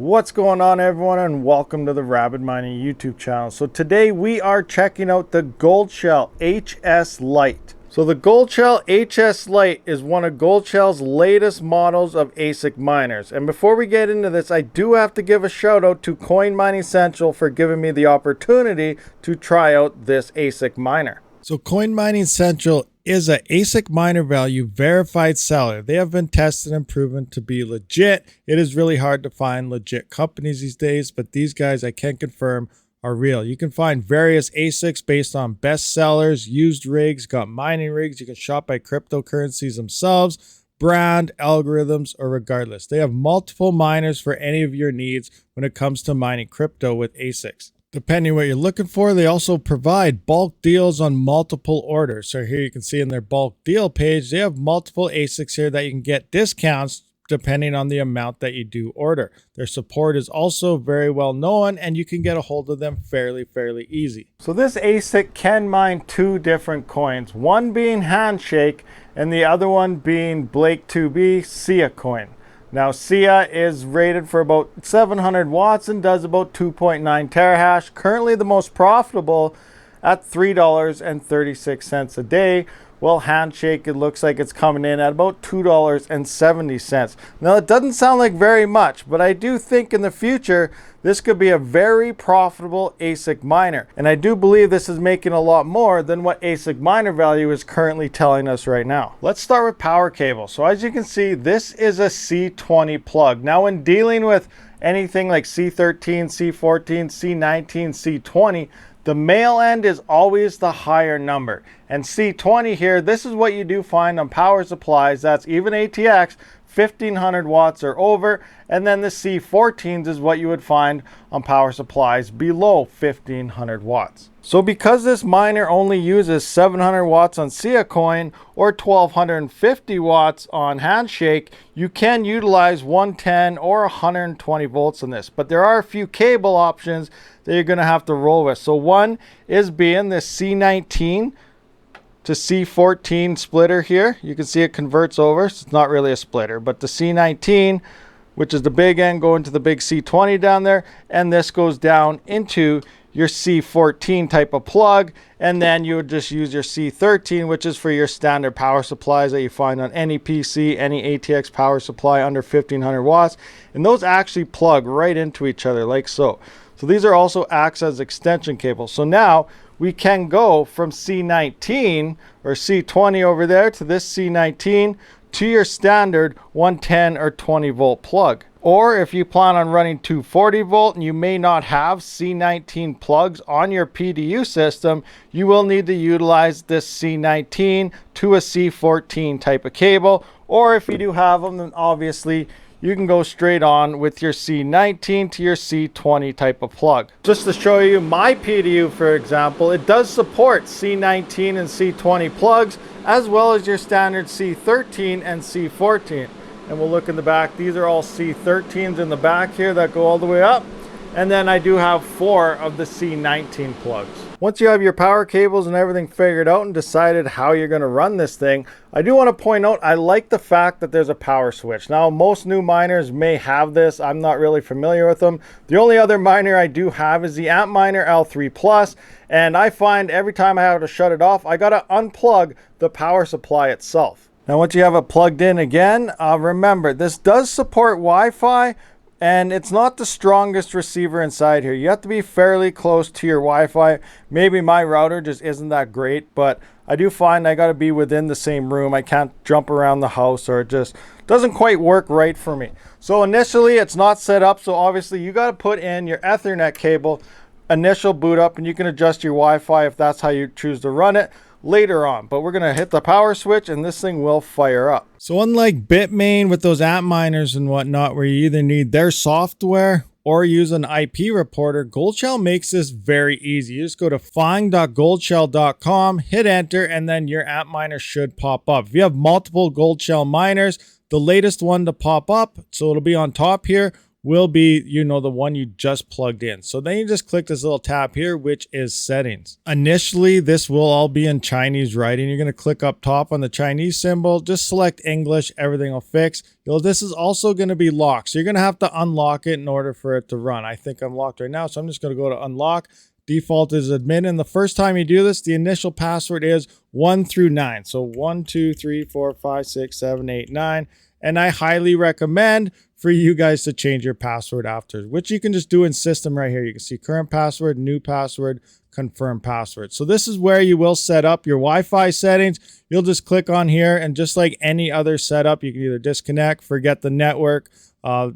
What's going on, everyone, and welcome to the RabidMining YouTube channel. So today we are checking out the Goldshell HS Lite. So the Goldshell HS Lite is one of Goldshell's latest models of ASIC miners. And before we get into this, I do have to give a shout out to Coin Mining Central for giving me the opportunity to try out this ASIC miner. So Coin Mining Central is a ASIC miner value verified seller. They have been tested and proven to be legit. It is really hard to find legit companies these days, but these guys I can confirm are real. You can find various ASICs based on best sellers, used rigs, got mining rigs. You can shop by cryptocurrencies themselves, brand, algorithms, or regardless. They have multiple miners for any of your needs when it comes to mining crypto with ASICs. Depending what you're looking for, they also provide bulk deals on multiple orders. So here you can see in their bulk deal page, they have multiple ASICs here that you can get discounts depending on the amount that you do order. Their support is also very well known and you can get a hold of them fairly easy. So this ASIC can mine two different coins, one being Handshake and the other one being Blake2B SIA coin. Now SIA is rated for about 700 watts and does about 2.9 terahash. Currently the most profitable at $3.36 a day. Well, Handshake, it looks like it's coming in at about $2.70. Now it doesn't sound like very much, but I do think in the future this could be a very profitable ASIC miner. And I do believe this is making a lot more than what ASIC miner value is currently telling us right now. Let's start with power cable. So as you can see, this is a C20 plug. Now when dealing with anything like C13, C14, C19, C20, the male end is always the higher number. And C20 here, this is what you do find on power supplies. That's even ATX, 1500 watts or over. And then the C14s is what you would find on power supplies below 1500 watts. So because this miner only uses 700 watts on SIA coin or 1250 watts on Handshake, you can utilize 110 or 120 volts in this. But there are a few cable options that you're going to have to roll with. So one is being this C19 to C14 splitter here. You can see it converts over. So it's not really a splitter, but the C19, which is the big end, going to the big C20 down there, and this goes down into your C14 type of plug, and then you would just use your C13, which is for your standard power supplies that you find on any PC, any ATX power supply under 1500 watts, and those actually plug right into each other like so. So these are also acts as extension cables. So now we can go from C19 or C20 over there to this C19 to your standard 110 or 20 volt plug. Or if you plan on running 240 volt and you may not have C19 plugs on your PDU system, you will need to utilize this C19 to a C14 type of cable. Or if you do have them, then obviously you can go straight on with your C19 to your C20 type of plug. Just to show you my PDU, for example, it does support C19 and C20 plugs, as well as your standard C13 and C14. And we'll look in the back. These are all C13s in the back here that go all the way up. And then I do have 4 of the C19 plugs. Once you have your power cables and everything figured out and decided how you're going to run this thing, I do want to point out, I like the fact that there's a power switch. Now, most new miners may have this. I'm not really familiar with them. The only other miner I do have is the Antminer L3 Plus. And I find every time I have to shut it off, I got to unplug the power supply itself. Now, once you have it plugged in again, remember, this does support Wi-Fi, and it's not the strongest receiver inside here. You have to be fairly close to your Wi-Fi. Maybe my router just isn't that great, but I do find I got to be within the same room. I can't jump around the house, or it just doesn't quite work right for me. So initially, it's not set up, so obviously you got to put in your Ethernet cable, initial boot up, and you can adjust your Wi-Fi if that's how you choose to run it later on. But we're going to hit the power switch and this thing will fire up. So unlike Bitmain with those app miners and whatnot, where you either need their software or use an IP reporter, Goldshell makes this very easy. You just go to find.goldshell.com, hit enter, and then your app miner should pop up. If you have multiple Goldshell miners, the latest one to pop up, so it'll be on top here, will be, you know, the one you just plugged in. So then you just click this little tab here, which is settings. Initially, this will all be in Chinese writing. You're going to click up top on the Chinese symbol, just select English, everything will fix. This is also going to be locked. So you're going to have to unlock it in order for it to run. I think I'm locked right now, so I'm just going to go to unlock. Default is admin, and the first time you do this, the initial password is 1 through 9. So 1, 2, 3, 4, 5, 6, 7, 8, 9. And I highly recommend for you guys to change your password after, which you can just do in system right here. You can see current password, new password, confirm password. So this is where you will set up your Wi-Fi settings. You'll just click on here, and just like any other setup, you can either disconnect, forget the network.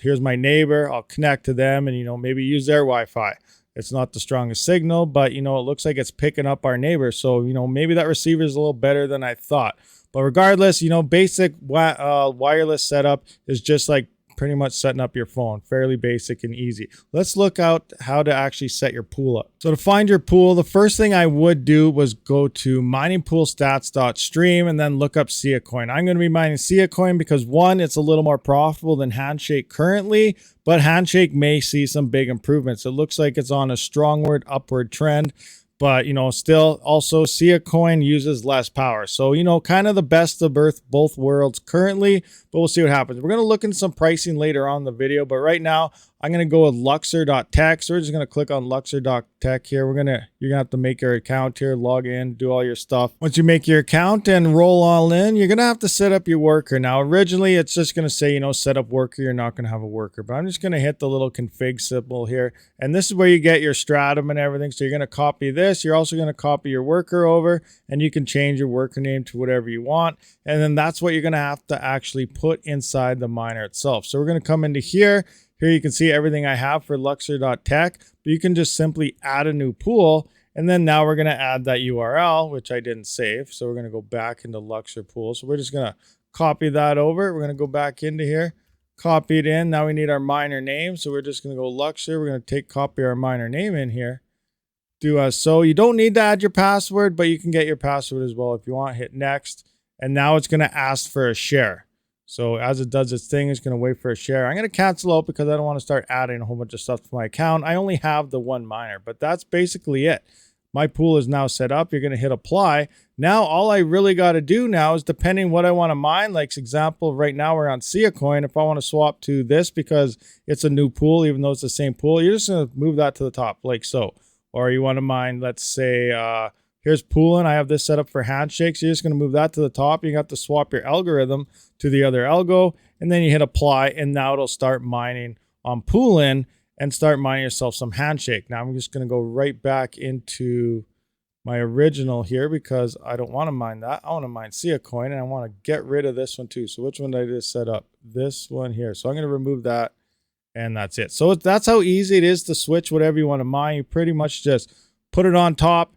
Here's my neighbor. I'll connect to them and, you know, maybe use their Wi-Fi. It's not the strongest signal, but, you know, it looks like it's picking up our neighbor. So, you know, maybe that receiver is a little better than I thought. But regardless, you know, basic wireless setup is just like pretty much setting up your phone. Fairly basic and easy. Let's look out how to actually set your pool up. So to find your pool, the first thing I would do was go to miningpoolstats.stream and then look up Sia Coin. I'm going to be mining Sia Coin because, one, it's a little more profitable than Handshake currently, but Handshake may see some big improvements. It looks like it's on a strongward upward trend. But, you know, still also Sia Coin uses less power. So, you know, kind of the best of both worlds currently, but we'll see what happens. We're going to look into some pricing later on in the video, but right now I'm going to go with luxor.tech. So we're just going to click on luxor.tech here. You're going to have to make your account here, log in, do all your stuff. Once you make your account and roll all in, you're going to have to set up your worker. Now, originally it's just going to say, you know, set up worker. You're not going to have a worker, but I'm just going to hit the little config symbol here. And this is where you get your stratum and everything. So you're going to copy this. You're also going to copy your worker over, and you can change your worker name to whatever you want. And then that's what you're going to have to actually put inside the miner itself. So we're going to come into here. Here you can see everything I have for luxor.tech, but you can just simply add a new pool. And then now we're going to add that URL, which I didn't save. So we're going to go back into Luxor pool. So we're just going to copy that over. We're going to go back into here, copy it in. Now we need our miner name. So we're just going to go Luxor. We're going to copy our miner name in here. Do as so. You don't need to add your password, but you can get your password as well if you want. Hit next. And now it's going to ask for a share. So as it does its thing, it's going to wait for a share. I'm going to cancel out because I don't want to start adding a whole bunch of stuff to my account. I only have the one miner, but that's basically it. My pool is now set up. You're going to hit apply. Now, all I really got to do now is, depending what I want to mine, like example, right now we're on Sia Coin. If I want to swap to this because it's a new pool, even though it's the same pool, you're just going to move that to the top like so. Or you want to mine, let's say, here's pooling. I have this set up for handshakes. You're just going to move that to the top. You got to swap your algorithm to the other algo, and then you hit apply, and now it'll start mining on pooling and start mining yourself some handshake. Now I'm just going to go right back into my original here because I don't want to mine that. I want to mine Sia Coin, and I want to get rid of this one too. So which one did I just set up? This one here. So I'm going to remove that, and that's it. So that's how easy it is to switch whatever you want to mine. You pretty much just put it on top,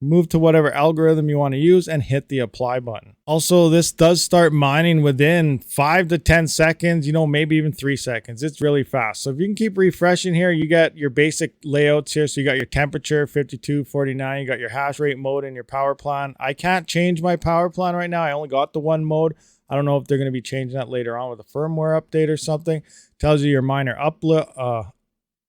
move to whatever algorithm you want to use, and hit the apply button. Also, this does start mining within 5 to 10 seconds, you know, maybe even 3 seconds. It's really fast. So if you can keep refreshing here, you get your basic layouts here. So you got your temperature, 52, 49, you got your hash rate mode and your power plan. I can't change my power plan right now. I only got the one mode. I don't know if they're going to be changing that later on with a firmware update or something. Tells you your miner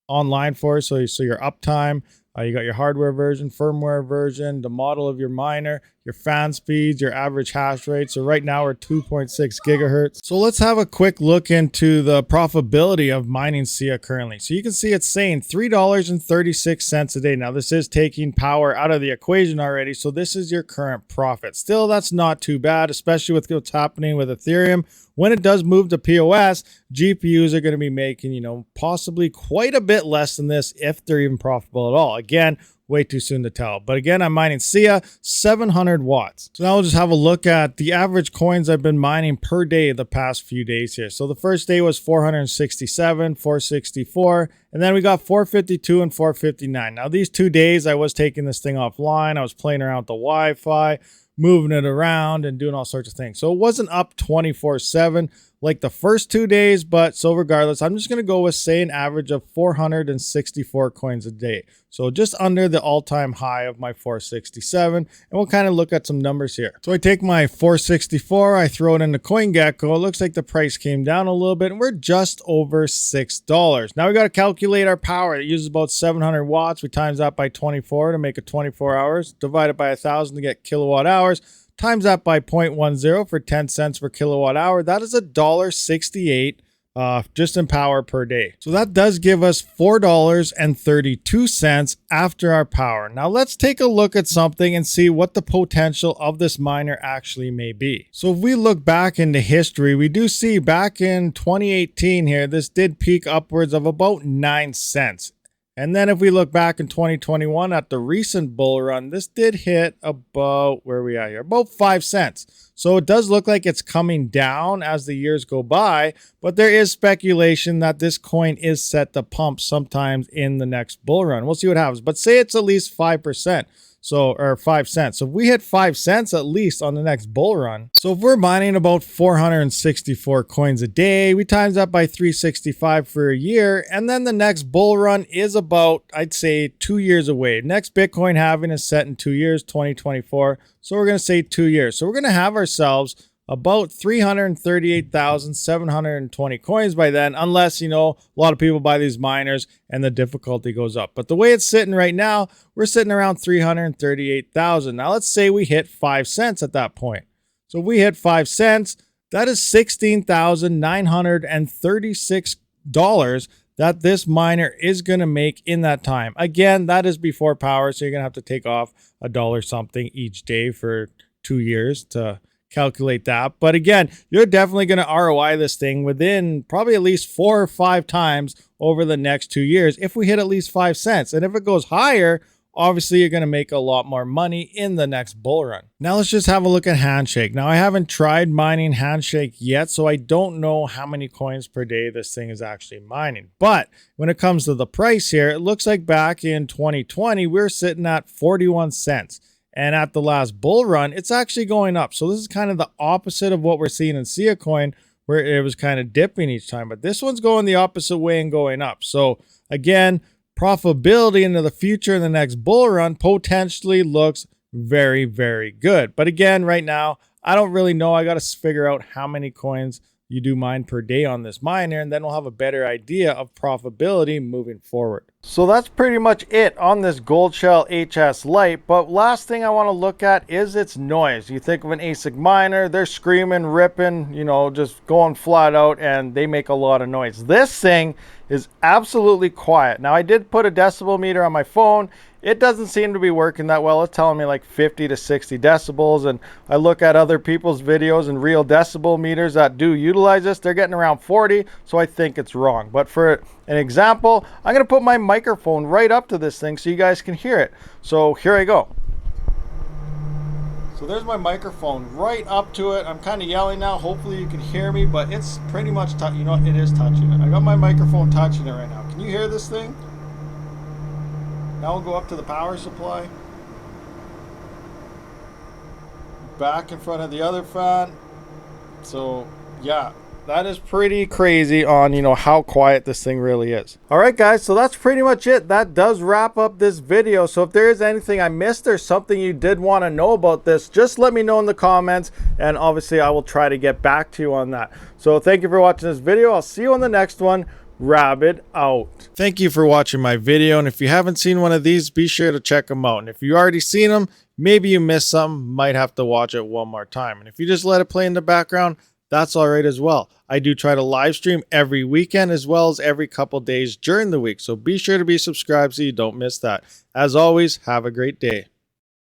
online for, so your uptime. You got your hardware version, firmware version, the model of your miner, your fan speeds, your average hash rate. So right now we're 2.6 gigahertz. So let's have a quick look into the profitability of mining Sia currently. So you can see it's saying $3.36 a day. Now this is taking power out of the equation already. So this is your current profit. Still, that's not too bad, especially with what's happening with Ethereum. When it does move to POS, GPUs are going to be making, you know, possibly quite a bit less than this if they're even profitable at all. Again, way too soon to tell. But again, I'm mining Sia, 700 watts. So now we'll just have a look at the average coins I've been mining per day the past few days here. So the first day was 467, 464, and then we got 452 and 459. Now these 2 days I was taking this thing offline. I was playing around with the Wi-Fi, moving it around and doing all sorts of things. So it wasn't up 24/7, like the first 2 days, but so regardless, I'm just going to go with, say, an average of 464 coins a day. So just under the all-time high of my 467, and we'll kind of look at some numbers here. So I take my 464, I throw it into CoinGecko. It looks like the price came down a little bit, and we're just over $6. Now we got to calculate our power. It uses about 700 watts. We times that by 24 to make it 24 hours. Divide it by 1,000 to get kilowatt hours. Times that by 0.10 for 10 cents per kilowatt hour. That is $1.68 just in power per day. So that does give us $4.32 after our power. Now let's take a look at something and see what the potential of this miner actually may be. So if we look back into history, we do see back in 2018 here, this did peak upwards of about 9 cents. And then if we look back in 2021 at the recent bull run, this did hit about, where are we at here? About 5 cents. So it does look like it's coming down as the years go by, but there is speculation that this coin is set to pump sometimes in the next bull run. We'll see what happens, but say it's at least 5%. So, or 5 cents. So if we hit 5 cents at least on the next bull run. So if we're mining about 464 coins a day, we times that by 365 for a year. And then the next bull run is about, I'd say, 2 years away. Next Bitcoin halving is set in 2 years, 2024. So we're going to say 2 years. So we're going to have ourselves about 338,720 coins by then, unless, you know, a lot of people buy these miners and the difficulty goes up. But the way it's sitting right now, we're sitting around 338,000. Now let's say we hit 5 cents at that point. So if we hit 5 cents, that is $16,936 that this miner is going to make in that time. Again, that is before power, so you're going to have to take off $1 something each day for 2 years to calculate that. But again, you're definitely going to ROI this thing within probably at least 4 or 5 times over the next 2 years if we hit at least 5 cents. And if it goes higher, obviously you're going to make a lot more money in the next bull run. Now let's just have a look at Handshake. Now I haven't tried mining Handshake yet, so I don't know how many coins per day this thing is actually mining. But when it comes to the price here, it looks like back in 2020, we were sitting at 41 cents. And at the last bull run, it's actually going up. So this is kind of the opposite of what we're seeing in Sia Coin, where it was kind of dipping each time. But this one's going the opposite way and going up. So again, profitability into the future in the next bull run potentially looks very, very good. But again, right now, I don't really know. I got to figure out how many coins you do mine per day on this miner, and then we'll have a better idea of profitability moving forward. So that's pretty much it on this Goldshell HS Lite. But last thing I want to look at is its noise. You think of an ASIC miner, they're screaming, ripping, you know, just going flat out, and they make a lot of noise. This thing is absolutely quiet. Now I did put a decibel meter on my phone. It doesn't seem to be working that well. It's telling me like 50 to 60 decibels. And I look at other people's videos and real decibel meters that do utilize this. They're getting around 40. So I think it's wrong. But for an example, I'm going to put my microphone right up to this thing so you guys can hear it. So here I go. So there's my microphone right up to it. I'm kind of yelling now. Hopefully you can hear me, but it's pretty much, you know what? It is touching it. I got my microphone touching it right now. Can you hear this thing? Now we'll go up to the power supply. Back in front of the other fan. So yeah, that is pretty crazy on, you know, how quiet this thing really is. All right, guys, so that's pretty much it. That does wrap up this video. So if there is anything I missed or something you did want to know about this, just let me know in the comments. And obviously I will try to get back to you on that. So thank you for watching this video. I'll see you on the next one. Rabid out. Thank you for watching my video, and if you haven't seen one of these, be sure to check them out. And if you already seen them, maybe you missed some, might have to watch it one more time. And if you just let it play in the background, that's all right as well. I do try to live stream every weekend as well as every couple days during the week, so be sure to be subscribed so you don't miss that. As always, have a great day.